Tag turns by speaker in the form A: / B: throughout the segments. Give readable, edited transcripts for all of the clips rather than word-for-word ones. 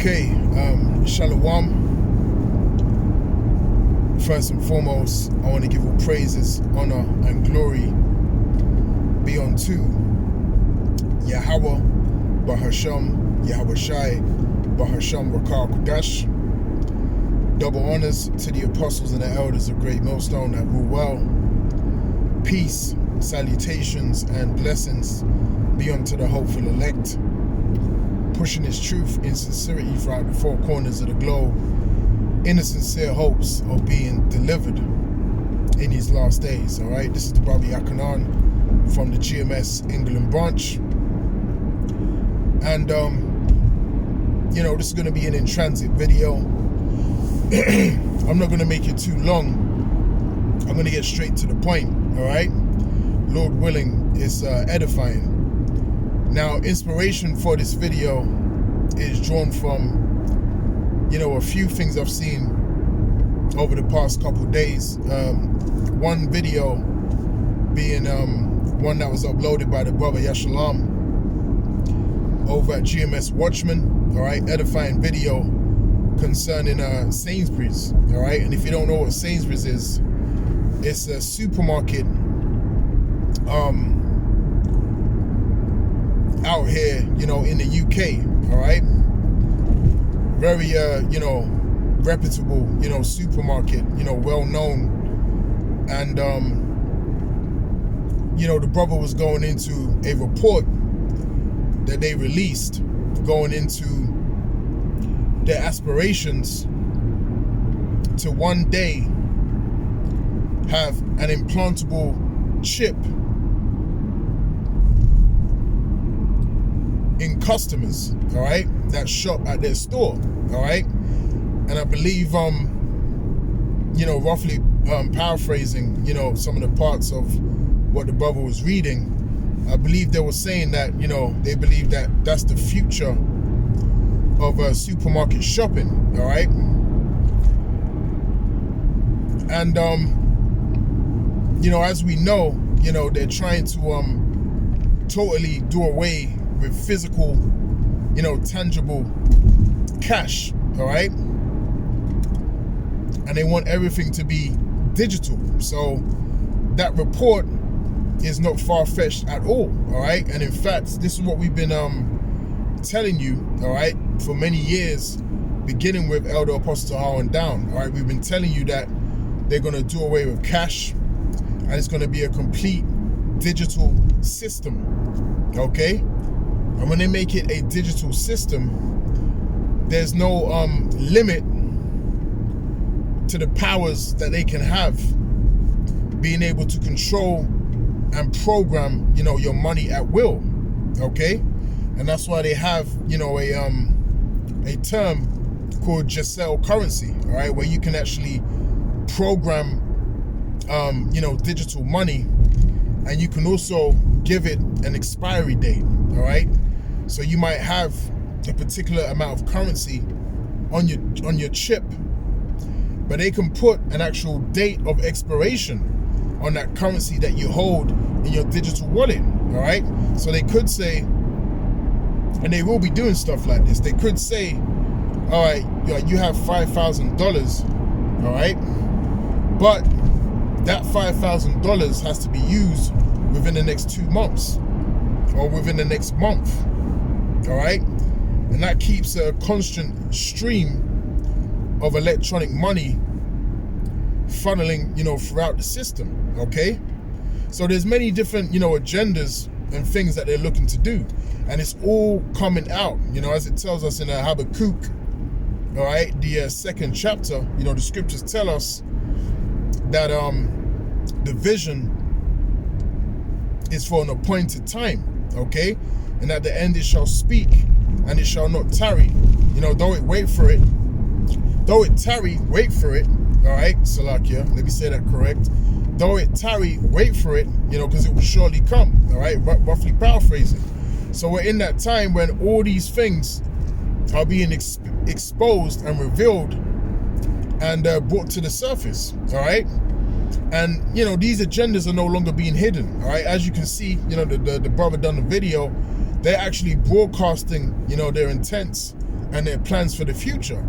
A: Okay, Shalom. First and foremost, I want to give all praises, honor, and glory be unto Yahweh, Bahasham, Yahweh Shai, Bahasham Rakar Kudash. Double honors to the apostles and the elders of Great Millstone that rule well. Peace, salutations, and blessings be unto the hopeful elect, pushing his truth in sincerity throughout the four corners of the globe, in the sincere hopes of being delivered in these last days. All right, this is the brother Yakanan from the GMS England branch, and this is going to be an in transit video. I'm not going to make it too long. I'm going to get straight to the point. All right, Lord willing, it's edifying. Now, inspiration for this video is drawn from, a few things I've seen over the past couple days. One video being one that was uploaded by the brother Yashalam over at GMS Watchman. All right, edifying video concerning Sainsbury's. All right, and if you don't know what Sainsbury's is, it's a supermarket out here, in the UK, all right? Very, reputable, supermarket, well known. And, the brother was going into a report that they released, going into their aspirations to one day have an implantable chip in customers, all right, that shop at their store, all right. And I believe, roughly paraphrasing, some of the parts of what the brother was reading, I believe they were saying that, they believe that that's the future of supermarket shopping, all right. And as we know, they're trying to totally do away with physical, tangible cash, all right? And they want everything to be digital. So that report is not far-fetched at all right? And in fact, this is what we've been telling you, all right, for many years, beginning with Elder Apostle Tahar and down, all right? We've been telling you that they're going to do away with cash, and it's going to be a complete digital system, okay? And when they make it a digital system, there's no limit to the powers that they can have, being able to control and program, your money at will, okay? And that's why they have, a term called Giselle currency, all right, where you can actually program, digital money, and you can also give it an expiry date, all right? So you might have a particular amount of currency on your chip, but they can put an actual date of expiration on that currency that you hold in your digital wallet, all right? So they could say, and they will be doing stuff like this, they could say, all right, you have $5,000, all right? But that $5,000 has to be used within the next 2 months or within the next month, all right? And that keeps a constant stream of electronic money funneling, throughout the system, okay? So there's many different, agendas and things that they're looking to do. And it's all coming out, as it tells us in Habakkuk, all right? The second chapter, the scriptures tell us that the vision is for an appointed time, okay? And at the end it shall speak, and it shall not tarry. Though it tarry, wait for it. All right, Salakia, let me say that correct. Though it tarry, wait for it, because it will surely come. All right, roughly paraphrasing. So we're in that time when all these things are being exposed and revealed and brought to the surface. All right. And, these agendas are no longer being hidden, all right? As you can see, the brother done the video, they're actually broadcasting, their intents and their plans for the future.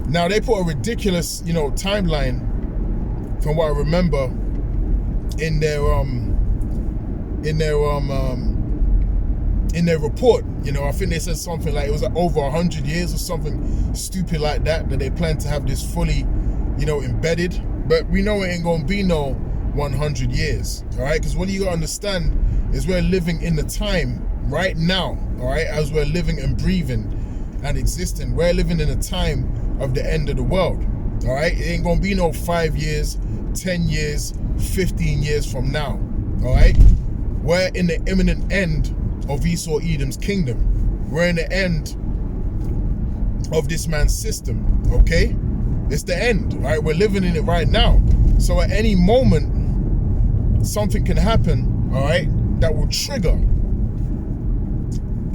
A: Now they put a ridiculous, timeline from what I remember in their report. I think they said something like it was like over 100 years or something stupid like that they plan to have this fully, embedded. But we know it ain't gonna be no 100 years, all right? Because what you gotta understand is we're living in the time right now, all right? As we're living and breathing and existing, we're living in a time of the end of the world, all right? It ain't gonna be no 5 years, 10 years, 15 years from now, all right? We're in the imminent end of Esau Edom's kingdom. We're in the end of this man's system, okay? It's the end, right? We're living in it right now. So at any moment, something can happen, all right, that will trigger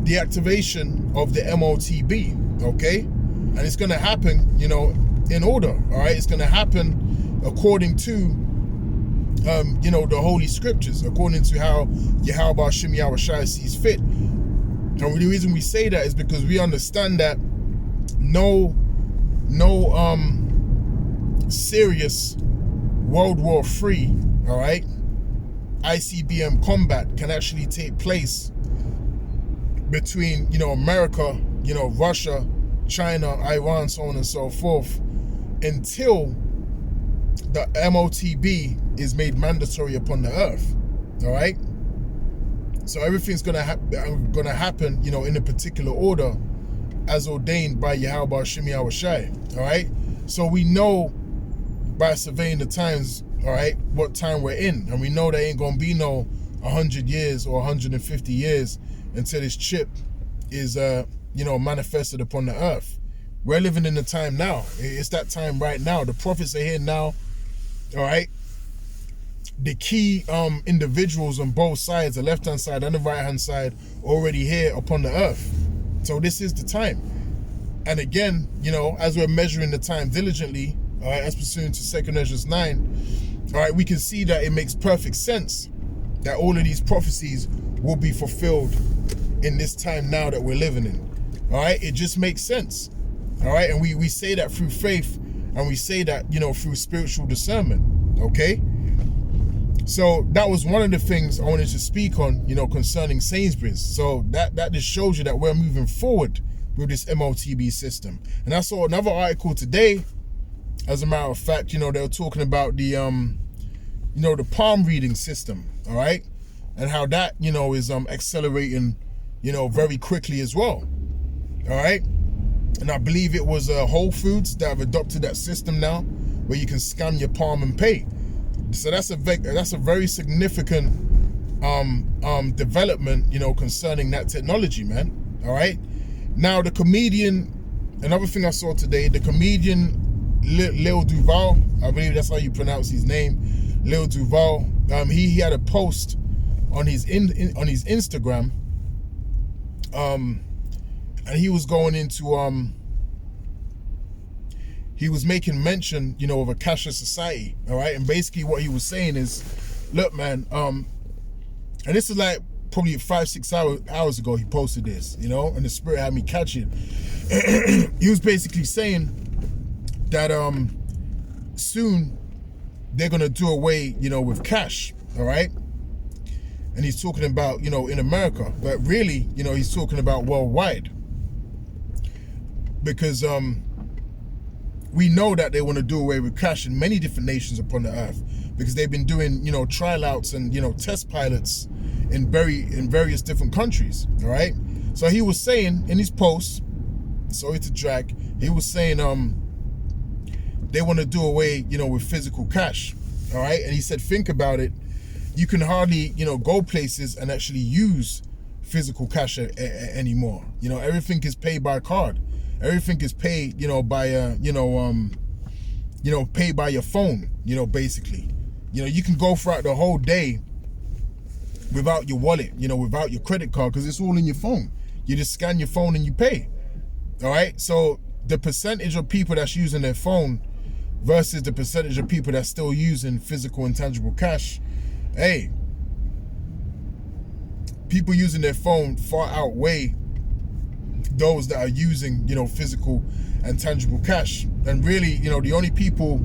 A: the activation of the MOTB, okay? And it's going to happen, in order, all right? It's going to happen according to, the Holy Scriptures, according to how Yahweh Shem Yahushua sees fit. And the reason we say that is because we understand that no serious World War III, all right, ICBM combat can actually take place between, America, Russia, China, Iran, so on and so forth, until the MOTB is made mandatory upon the earth, all right? So everything's gonna happen, in a particular order as ordained by Yahweh Shem Yahushua, all right? So we know by surveying the times, all right, what time we're in. And we know there ain't gonna be no 100 years or 150 years until this chip is, manifested upon the earth. We're living in the time now. It's that time right now. The prophets are here now, all right? The key individuals on both sides, the left-hand side and the right-hand side, already here upon the earth. So this is the time. And again, as we're measuring the time diligently, all right, as pursuant to 2 Ezra 9, all right, we can see that it makes perfect sense that all of these prophecies will be fulfilled in this time now that we're living in. All right, it just makes sense. All right, and we say that through faith, and we say that, through spiritual discernment, okay? So that was one of the things I wanted to speak on, concerning Sainsbury's. So that just shows you that we're moving forward with this MOTB system. And I saw another article today, as a matter of fact, they were talking about the, the palm reading system, all right? And how that, is accelerating, very quickly as well, all right? And I believe it was Whole Foods that have adopted that system now, where you can scan your palm and pay. So that's a very significant development, concerning that technology, man. All right. Now the comedian, another thing I saw today, the comedian Lil Duval, I believe that's how you pronounce his name, Lil Duval. He had a post on his Instagram, and he was going into he was making mention, of a cashless society, all right? And basically what he was saying is, look, man, and this is like probably 5-6 hours ago he posted this, and the Spirit had me catch it. He was basically saying that soon they're gonna do away, with cash, all right? And he's talking about, in America, but really, he's talking about worldwide. Because we know that they want to do away with cash in many different nations upon the earth, because they've been doing, trial outs and, test pilots in various different countries, all right? So he was saying in his post, sorry to drag, he was saying they want to do away, with physical cash, all right? And he said, think about it. You can hardly, go places and actually use physical cash anymore. Everything is paid by card. Everything is paid, by paid by your phone, basically. You can go throughout the whole day without your wallet, without your credit card, because it's all in your phone. You just scan your phone and you pay. All right. So the percentage of people that's using their phone versus the percentage of people that's still using physical and tangible cash, hey, people using their phone far outweigh those that are using, you know, physical and tangible cash. And really, you know, the only people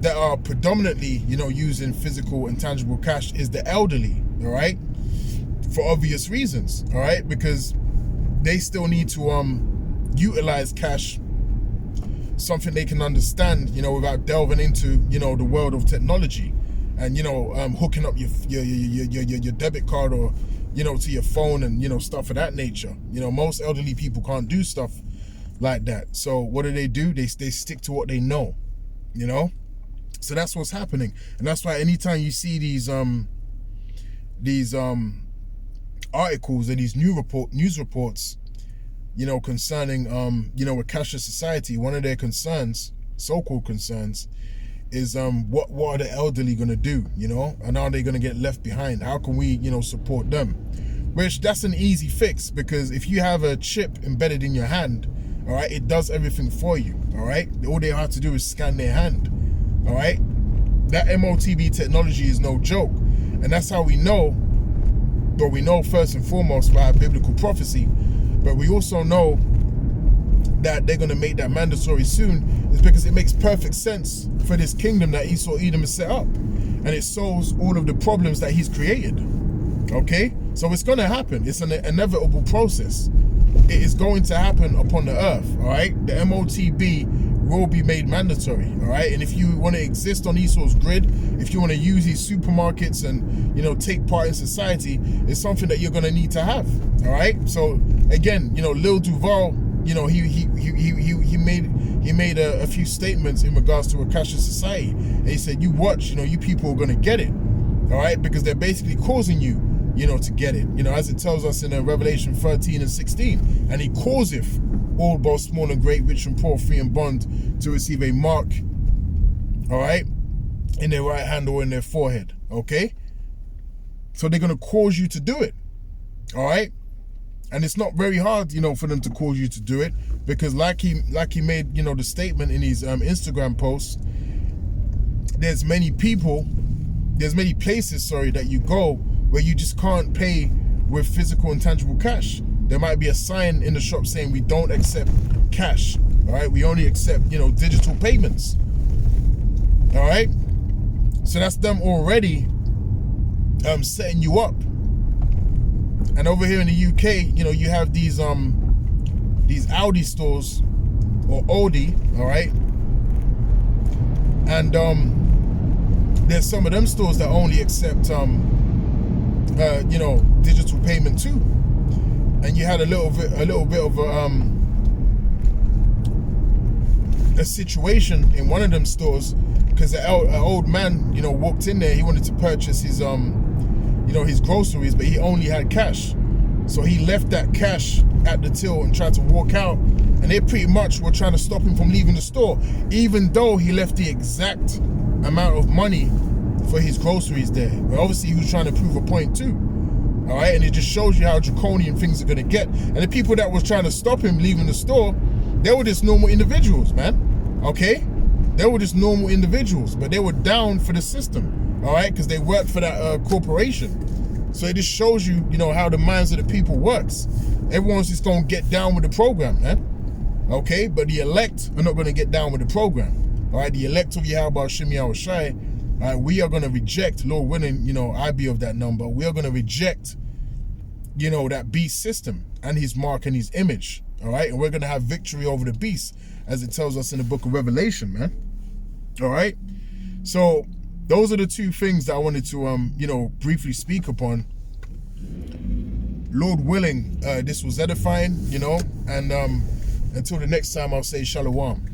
A: that are predominantly, you know, using physical and tangible cash is the elderly, all right? For obvious reasons, all right? Because they still need to utilize cash, something they can understand, you know, without delving into, you know, the world of technology and, you know, hooking up your debit card or, you know, to your phone and, you know, stuff of that nature. You know, most elderly people can't do stuff like that. So what do? They stick to what they know, you know? So that's what's happening. And that's why anytime you see these articles and these news reports, you know, concerning you know, a cashless society, one of their concerns, so-called concerns, is what are the elderly gonna do, you know, and are they gonna get left behind? How can we, you know, support them? Which that's an easy fix, because if you have a chip embedded in your hand, all right, it does everything for you, all right? All they have to do is scan their hand, all right? That MOTB technology is no joke, and that's how we know. But we know first and foremost via biblical prophecy, but we also know that they're going to make that mandatory soon, is because it makes perfect sense for this kingdom that Esau Edom has set up, and it solves all of the problems that he's created. Okay, so it's going to happen. It's an inevitable process. It is going to happen upon the earth. All right, the MOTB will be made mandatory. All right, and if you want to exist on Esau's grid, if you want to use these supermarkets and, you know, take part in society, it's something that you're going to need to have. All right, so again, you know, Lil Duval, you know, he made a few statements in regards to a cashless society, and he said, you watch, you know, you people are going to get it, all right, because they're basically causing you, you know, to get it, you know, as it tells us in Revelation 13 and 16, and he causeth all, both small and great, rich and poor, free and bond, to receive a mark, all right, in their right hand or in their forehead. Okay, so they're going to cause you to do it, all right? And it's not very hard, you know, for them to cause you to do it, because like he made, you know, the statement in his Instagram post, there's many places, sorry, that you go where you just can't pay with physical and tangible cash. There might be a sign in the shop saying we don't accept cash, all right? We only accept, you know, digital payments, all right? So that's them already setting you up. And over here in the UK, you know, you have these Audi stores, or Audi, all right? And there's some of them stores that only accept you know, digital payment too. And you had a little bit of a situation in one of them stores, because an old man, you know, walked in there. He wanted to purchase his you know, his groceries, but he only had cash. So he left that cash at the till and tried to walk out, and they pretty much were trying to stop him from leaving the store, even though he left the exact amount of money for his groceries there. But obviously he was trying to prove a point too, all right? And it just shows you how draconian things are going to get. And the people that was trying to stop him leaving the store, they were just normal individuals, man, okay? They were just normal individuals, but they were down for the system, all right? Because they worked for that corporation. So it just shows you, you know, how the minds of the people works. Everyone's just going to get down with the program, man, okay? But the elect are not going to get down with the program, all right? The elect of Yahweh Shem Yahweh Shai, all right, we are going to reject, Lord willing, you know, I be of that number. We are going to reject, you know, that beast system and his mark and his image, all right? And we're going to have victory over the beast, as it tells us in the book of Revelation, man, all right? So those are the two things that I wanted to, you know, briefly speak upon. Lord willing, this was edifying, you know, and until the next time, I'll say shalom.